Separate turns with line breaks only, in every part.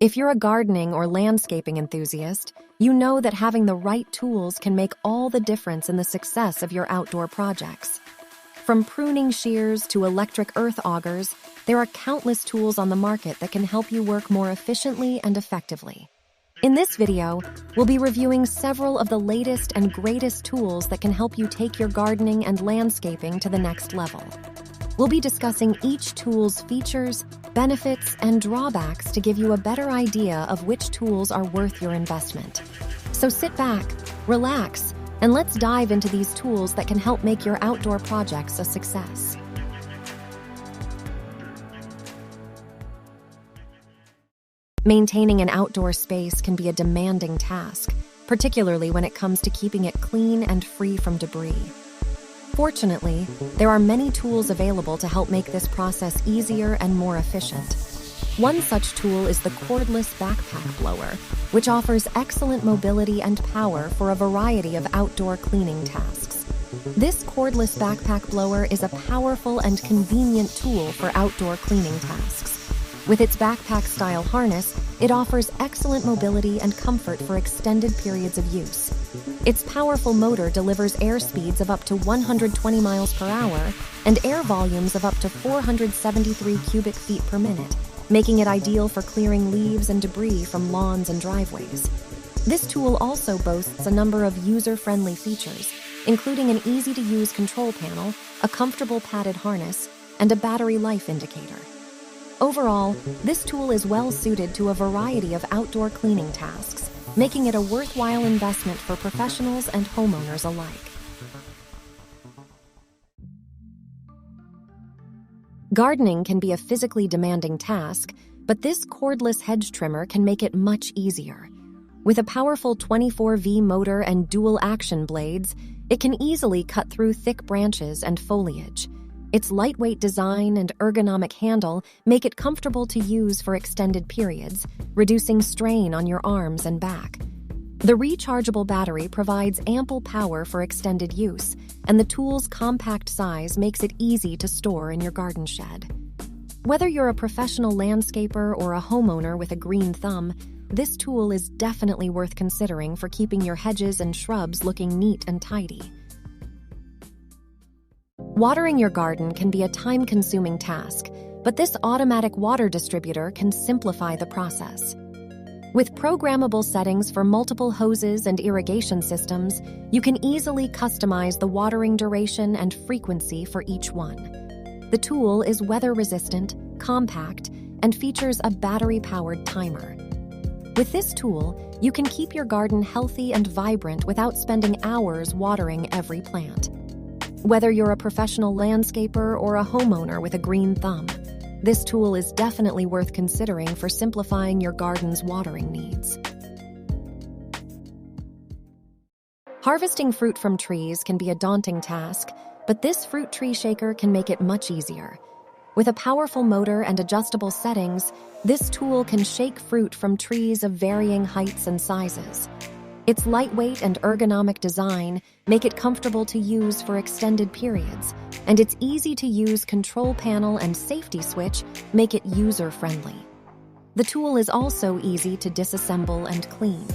If you're a gardening or landscaping enthusiast, you know that having the right tools can make all the difference in the success of your outdoor projects. From pruning shears to electric earth augers, there are countless tools on the market that can help you work more efficiently and effectively. In this video, we'll be reviewing several of the latest and greatest tools that can help you take your gardening and landscaping to the next level. We'll be discussing each tool's features, benefits, and drawbacks to give you a better idea of which tools are worth your investment. So sit back, relax, and let's dive into these tools that can help make your outdoor projects a success. Maintaining an outdoor space can be a demanding task, particularly when it comes to keeping it clean and free from debris. Fortunately, there are many tools available to help make this process easier and more efficient. One such tool is the cordless backpack blower, which offers excellent mobility and power for a variety of outdoor cleaning tasks. This cordless backpack blower is a powerful and convenient tool for outdoor cleaning tasks. With its backpack-style harness, it offers excellent mobility and comfort for extended periods of use. Its powerful motor delivers air speeds of up to 120 miles per hour and air volumes of up to 473 cubic feet per minute, making it ideal for clearing leaves and debris from lawns and driveways. This tool also boasts a number of user-friendly features, including an easy-to-use control panel, a comfortable padded harness, and a battery life indicator. Overall, this tool is well suited to a variety of outdoor cleaning tasks, making it a worthwhile investment for professionals and homeowners alike. Gardening can be a physically demanding task, but this cordless hedge trimmer can make it much easier. With a powerful 24V motor and dual action blades, it can easily cut through thick branches and foliage. Its lightweight design and ergonomic handle make it comfortable to use for extended periods, reducing strain on your arms and back. The rechargeable battery provides ample power for extended use, and the tool's compact size makes it easy to store in your garden shed. Whether you're a professional landscaper or a homeowner with a green thumb, this tool is definitely worth considering for keeping your hedges and shrubs looking neat and tidy. Watering your garden can be a time-consuming task, but this automatic water distributor can simplify the process. With programmable settings for multiple hoses and irrigation systems, you can easily customize the watering duration and frequency for each one. The tool is weather-resistant, compact, and features a battery-powered timer. With this tool, you can keep your garden healthy and vibrant without spending hours watering every plant. Whether you're a professional landscaper or a homeowner with a green thumb, this tool is definitely worth considering for simplifying your garden's watering needs. Harvesting fruit from trees can be a daunting task, but this fruit tree shaker can make it much easier. With a powerful motor and adjustable settings, this tool can shake fruit from trees of varying heights and sizes. Its lightweight and ergonomic design make it comfortable to use for extended periods, and its easy-to-use control panel and safety switch make it user-friendly. The tool is also easy to disassemble and clean.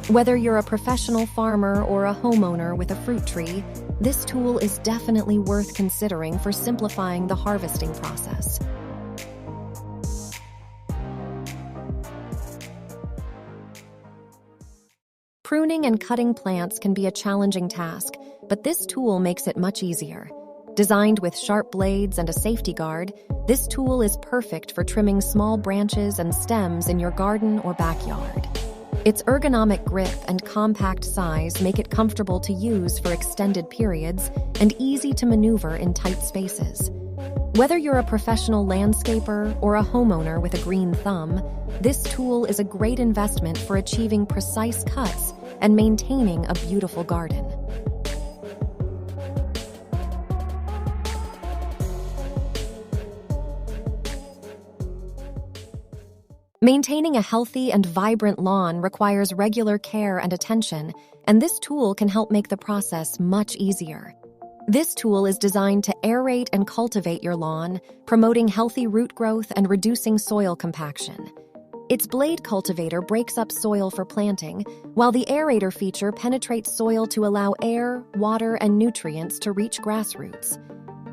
Whether you're a professional farmer or a homeowner with a fruit tree, this tool is definitely worth considering for simplifying the harvesting process. Pruning and cutting plants can be a challenging task, but this tool makes it much easier. Designed with sharp blades and a safety guard, this tool is perfect for trimming small branches and stems in your garden or backyard. Its ergonomic grip and compact size make it comfortable to use for extended periods and easy to maneuver in tight spaces. Whether you're a professional landscaper or a homeowner with a green thumb, this tool is a great investment for achieving precise cuts and maintaining a beautiful garden. Maintaining a healthy and vibrant lawn requires regular care and attention, and this tool can help make the process much easier. This tool is designed to aerate and cultivate your lawn, promoting healthy root growth and reducing soil compaction. Its blade cultivator breaks up soil for planting, while the aerator feature penetrates soil to allow air, water, and nutrients to reach grass roots.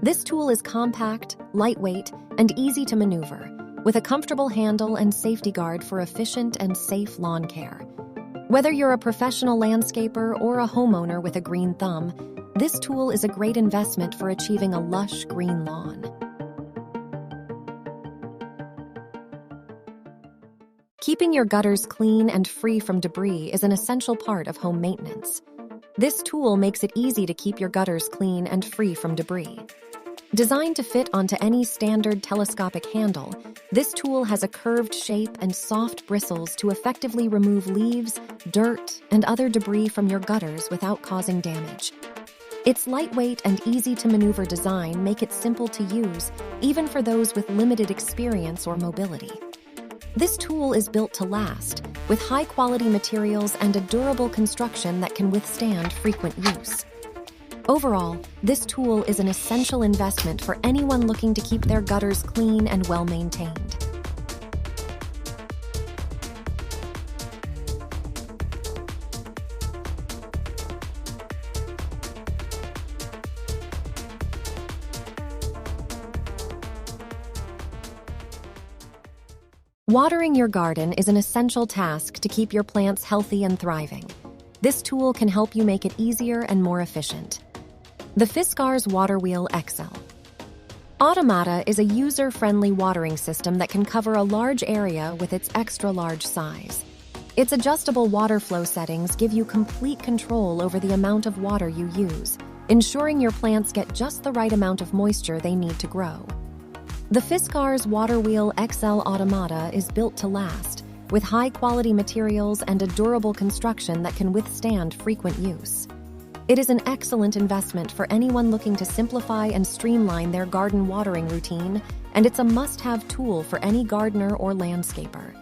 This tool is compact, lightweight, and easy to maneuver, with a comfortable handle and safety guard for efficient and safe lawn care. Whether you're a professional landscaper or a homeowner with a green thumb, this tool is a great investment for achieving a lush green lawn. Keeping your gutters clean and free from debris is an essential part of home maintenance. This tool makes it easy to keep your gutters clean and free from debris. Designed to fit onto any standard telescopic handle, this tool has a curved shape and soft bristles to effectively remove leaves, dirt, and other debris from your gutters without causing damage. Its lightweight and easy-to-maneuver design make it simple to use, even for those with limited experience or mobility. This tool is built to last, with high-quality materials and a durable construction that can withstand frequent use. Overall, this tool is an essential investment for anyone looking to keep their gutters clean and well-maintained. Watering your garden is an essential task to keep your plants healthy and thriving. This tool can help you make it easier and more efficient. The Fiskars Water Wheel XL. Automata is a user-friendly watering system that can cover a large area with its extra-large size. Its adjustable water flow settings give you complete control over the amount of water you use, ensuring your plants get just the right amount of moisture they need to grow. The Fiskars Water Wheel XL Automata is built to last, with high-quality materials and a durable construction that can withstand frequent use. It is an excellent investment for anyone looking to simplify and streamline their garden watering routine, and it's a must-have tool for any gardener or landscaper.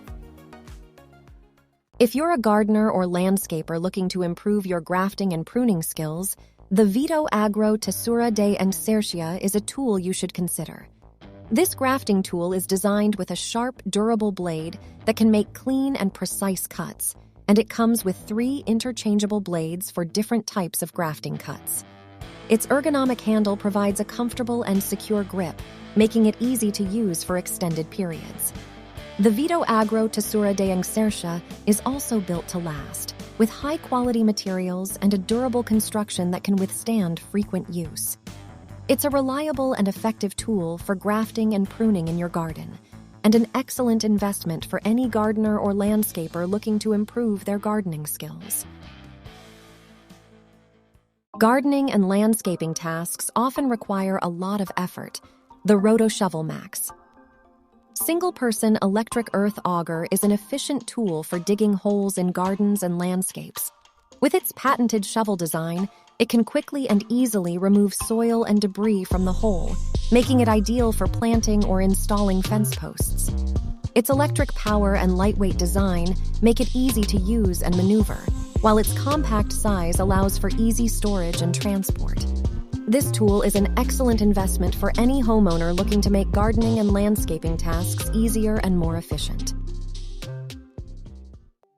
If you're a gardener or landscaper looking to improve your grafting and pruning skills, the Vito Agro Tesoura de Enxertia is a tool you should consider. This grafting tool is designed with a sharp, durable blade that can make clean and precise cuts, and it comes with 3 interchangeable blades for different types of grafting cuts. Its ergonomic handle provides a comfortable and secure grip, making it easy to use for extended periods. The Vito Agro Tesoura de Enxertia is also built to last, with high-quality materials and a durable construction that can withstand frequent use. It's a reliable and effective tool for grafting and pruning in your garden, and an excellent investment for any gardener or landscaper looking to improve their gardening skills. Gardening and landscaping tasks often require a lot of effort. The Rotoshovel Max. Single-person electric earth auger is an efficient tool for digging holes in gardens and landscapes. With its patented shovel design, it can quickly and easily remove soil and debris from the hole, making it ideal for planting or installing fence posts. Its electric power and lightweight design make it easy to use and maneuver, while its compact size allows for easy storage and transport. This tool is an excellent investment for any homeowner looking to make gardening and landscaping tasks easier and more efficient.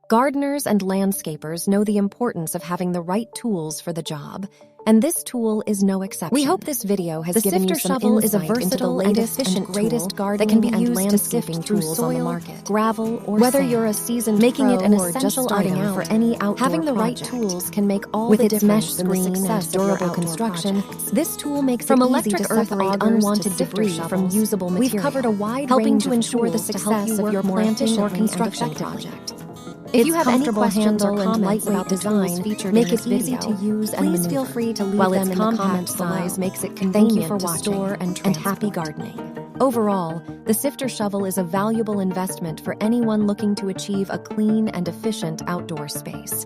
Gardeners and landscapers know the importance of having the right tools for the job, and this tool is no exception. We hope this video has given you some insight into the latest and greatest gardening that can be used to sift through soil, gravel, or whether sand. You're a seasoned making it an essential item for any outdoor having the right tools can make all the difference mesh screen and durable construction. This tool makes it easy to separate unwanted debris from usable material. We've covered a wide range to ensure the success of your planting or construction project. If you have any questions or comments about the design, make it easy to use and maneuver. Please feel free to leave them in the comments size makes it convenient to store and happy gardening. Overall, the Sifter shovel is a valuable investment for anyone looking to achieve a clean and efficient outdoor space.